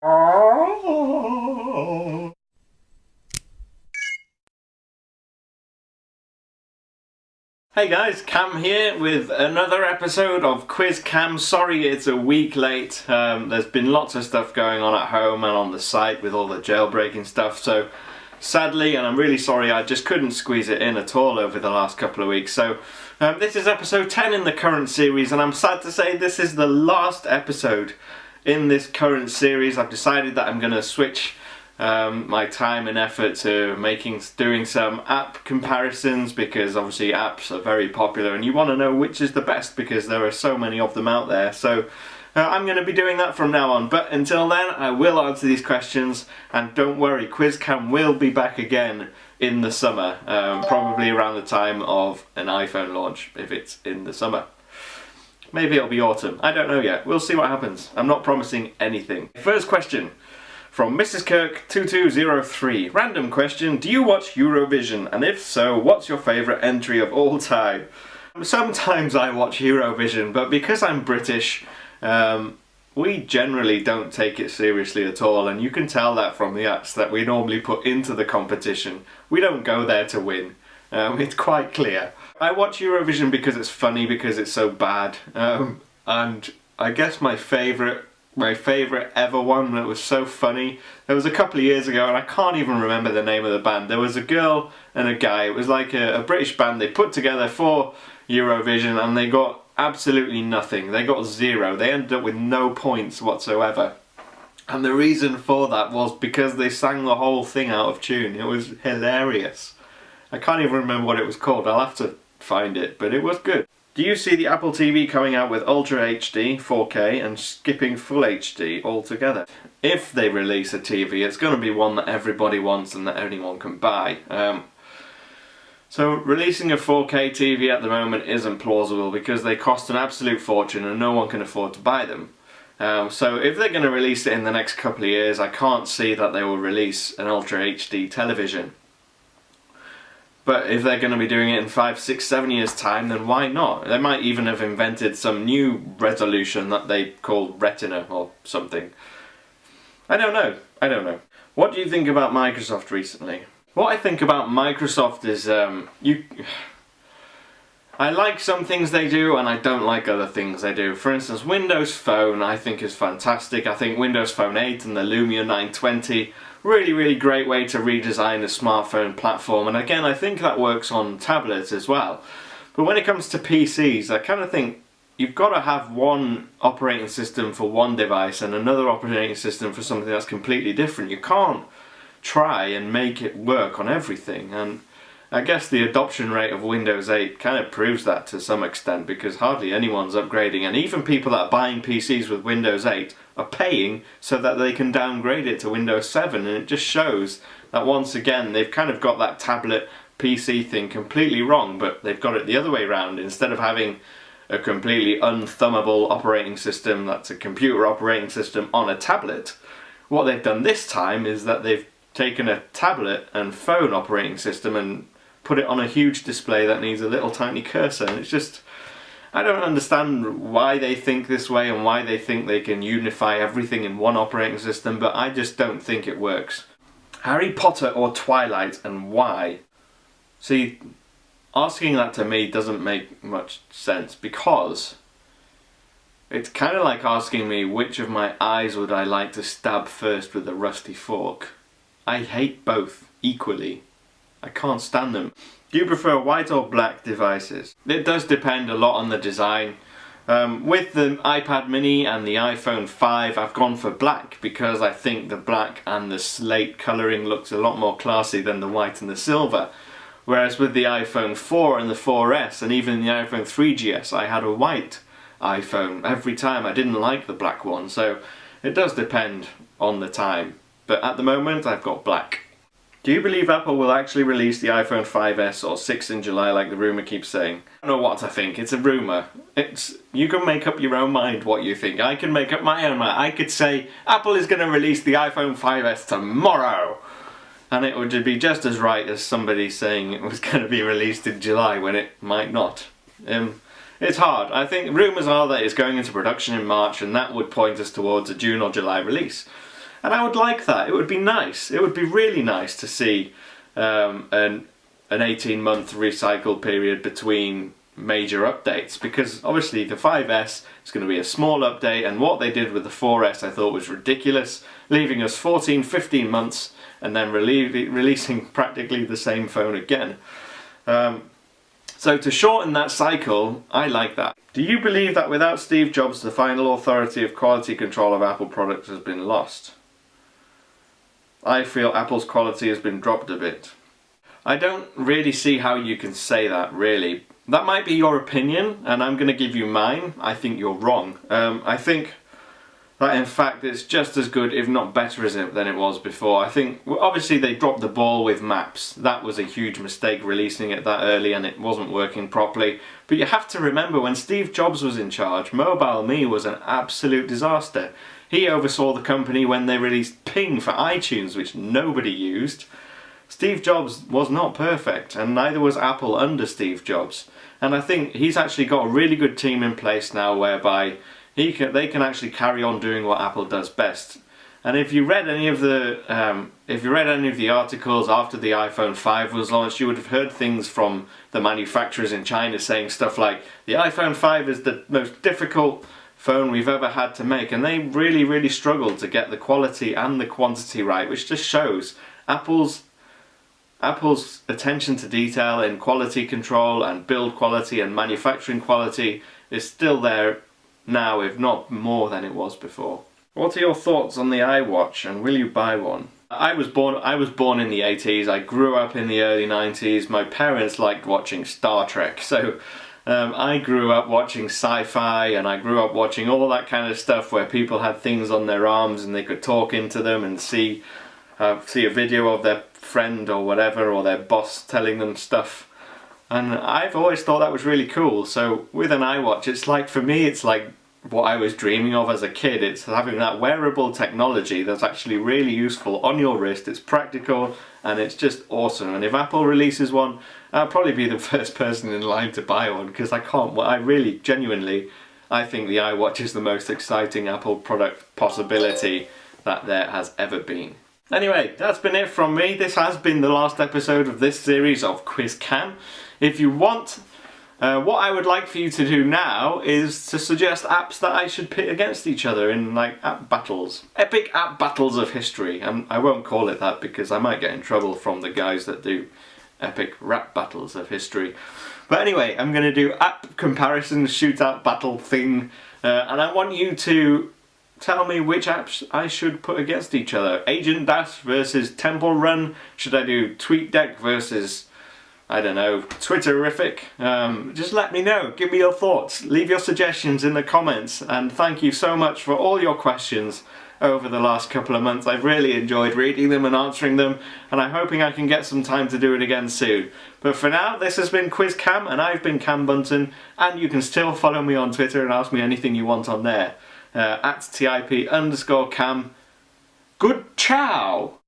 Hey guys, Cam here with another episode of Quiz Cam. Sorry it's a week late. There's been lots of stuff going on at home and on the site with all the jailbreaking stuff, so sadly, and I'm really sorry, I just couldn't squeeze it in at all over the last couple of weeks. So this is episode 10 in the current series, and I'm sad to say this is the last episode in this current series. I've decided that I'm going to switch my time and effort to doing some app comparisons, because obviously apps are very popular and you want to know which is the best because there are so many of them out there. So I'm going to be doing that from now on, but until then I will answer these questions, and don't worry, Quiz Cam will be back again in the summer, probably around the time of an iPhone launch, if it's in the summer. Maybe it'll be autumn, I don't know yet, we'll see what happens. I'm not promising anything. First question from Mrs. Kirk 2203. Random question, do you watch Eurovision? And if so, what's your favourite entry of all time? Sometimes I watch Eurovision, but because I'm British, we generally don't take it seriously at all, and you can tell that from the acts that we normally put into the competition. We don't go there to win. It's quite clear. I watch Eurovision because it's funny, because it's so bad, and I guess my favourite ever one that was so funny, there was a couple of years ago, and I can't even remember the name of the band. There was a girl and a guy. It was like a British band they put together for Eurovision, and they got absolutely nothing. They got 0. They ended up with no points whatsoever. And the reason for that was because they sang the whole thing out of tune. It was hilarious. I can't even remember what it was called. I'll have to find it, but it was good. Do you see the Apple TV coming out with Ultra HD, 4K, and skipping Full HD altogether? If they release a TV, it's going to be one that everybody wants and that anyone can buy. So releasing a 4K TV at the moment isn't plausible because they cost an absolute fortune and no one can afford to buy them. So if they're going to release it in the next couple of years, I can't see that they will release an Ultra HD television. But if they're going to be doing it in 5, 6, 7 years time, then why not? They might even have invented some new resolution that they call Retina or something. I don't know. I don't know. What do you think about Microsoft recently? What I think about Microsoft is I like some things they do and I don't like other things they do. For instance, Windows Phone I think is fantastic. I think Windows Phone 8 and the Lumia 920, really great way to redesign the smartphone platform, and again I think that works on tablets as well. But when it comes to PCs, I kind of think you've got to have one operating system for one device and another operating system for something that's completely different. You can't try and make it work on everything, and I guess the adoption rate of Windows 8 kind of proves that to some extent, because hardly anyone's upgrading, and even people that are buying PCs with Windows 8 are paying so that they can downgrade it to Windows 7, and it just shows that once again they've kind of got that tablet PC thing completely wrong, but they've got it the other way around. Instead of having a completely unthumbable operating system that's a computer operating system on a tablet, what they've done this time is that they've taken a tablet and phone operating system and put it on a huge display that needs a little tiny cursor, and it's just, I don't understand why they think this way and why they think they can unify everything in one operating system, but I just don't think it works. Harry Potter or Twilight, and why? See, asking that to me doesn't make much sense, because it's kind of like asking me which of my eyes would I like to stab first with a rusty fork. I hate both equally. I can't stand them. Do you prefer white or black devices? It does depend a lot on the design. With the iPad mini and the iPhone 5 I've gone for black because I think the black and the slate colouring looks a lot more classy than the white and the silver. Whereas with the iPhone 4 and the 4S and even the iPhone 3GS I had a white iPhone every time. I didn't like the black one, so it does depend on the time. But at the moment I've got black. Do you believe Apple will actually release the iPhone 5S or 6 in July like the rumour keeps saying? I don't know what to think, it's a rumour. You can make up your own mind what you think. I can make up my own mind. I could say Apple is going to release the iPhone 5S tomorrow, and it would be just as right as somebody saying it was going to be released in July when it might not. It's hard. I think rumours are that it's going into production in March, and that would point us towards a June or July release. And I would like that. It would be nice. It would be really nice to see an 18-month recycle period between major updates, because obviously the 5S is going to be a small update, and what they did with the 4S I thought was ridiculous, leaving us 14-15 months and then releasing practically the same phone again. So to shorten that cycle, I like that. Do you believe that without Steve Jobs the final authority of quality control of Apple products has been lost? I feel Apple's quality has been dropped a bit. I don't really see how you can say that, really. That might be your opinion, and I'm going to give you mine. I think you're wrong. I think that in fact it's just as good, if not better, than it was before. I think, well, obviously they dropped the ball with Maps. That was a huge mistake, releasing it that early, and it wasn't working properly. But you have to remember, when Steve Jobs was in charge, Mobile Me was an absolute disaster. He oversaw the company when they released Ping for iTunes, which nobody used. Steve Jobs was not perfect, and neither was Apple under Steve Jobs. And I think he's actually got a really good team in place now, whereby they can actually carry on doing what Apple does best. And if you read any of the articles after the iPhone 5 was launched, you would have heard things from the manufacturers in China saying stuff like, the iPhone 5 is the most difficult phone we've ever had to make, and they really struggled to get the quality and the quantity right, which just shows Apple's attention to detail in quality control and build quality and manufacturing quality is still there now, if not more than it was before. What are your thoughts on the iWatch, and will you buy one? I was born in the 80s, I grew up in the early 90s, my parents liked watching Star Trek, so I grew up watching sci-fi, and I grew up watching all that kind of stuff where people had things on their arms and they could talk into them and see a video of their friend or whatever, or their boss telling them stuff. And I've always thought that was really cool. So with an iWatch, it's like, for me, it's like what I was dreaming of as a kid. It's having that wearable technology that's actually really useful on your wrist. It's practical and it's just awesome. And if Apple releases one, I'll probably be the first person in line to buy one, because I really genuinely, I think the iWatch is the most exciting Apple product possibility that there has ever been. Anyway, that's been it from me. This has been the last episode of this series of Quiz Cam. If you want, what I would like for you to do now is to suggest apps that I should pit against each other in, like, app battles. Epic app battles of history. And I won't call it that because I might get in trouble from the guys that do epic rap battles of history. But anyway, I'm going to do app comparison shootout battle thing, and I want you to tell me which apps I should put against each other. Agent Dash versus Temple Run. Should I do TweetDeck versus, I don't know, Twitterific? Just let me know. Give me your thoughts. Leave your suggestions in the comments. And thank you so much for all your questions over the last couple of months. I've really enjoyed reading them and answering them, and I'm hoping I can get some time to do it again soon. But for now, this has been Quiz Cam, and I've been Cam Bunton, and you can still follow me on Twitter and ask me anything you want on there. @TIP_Cam. Good ciao!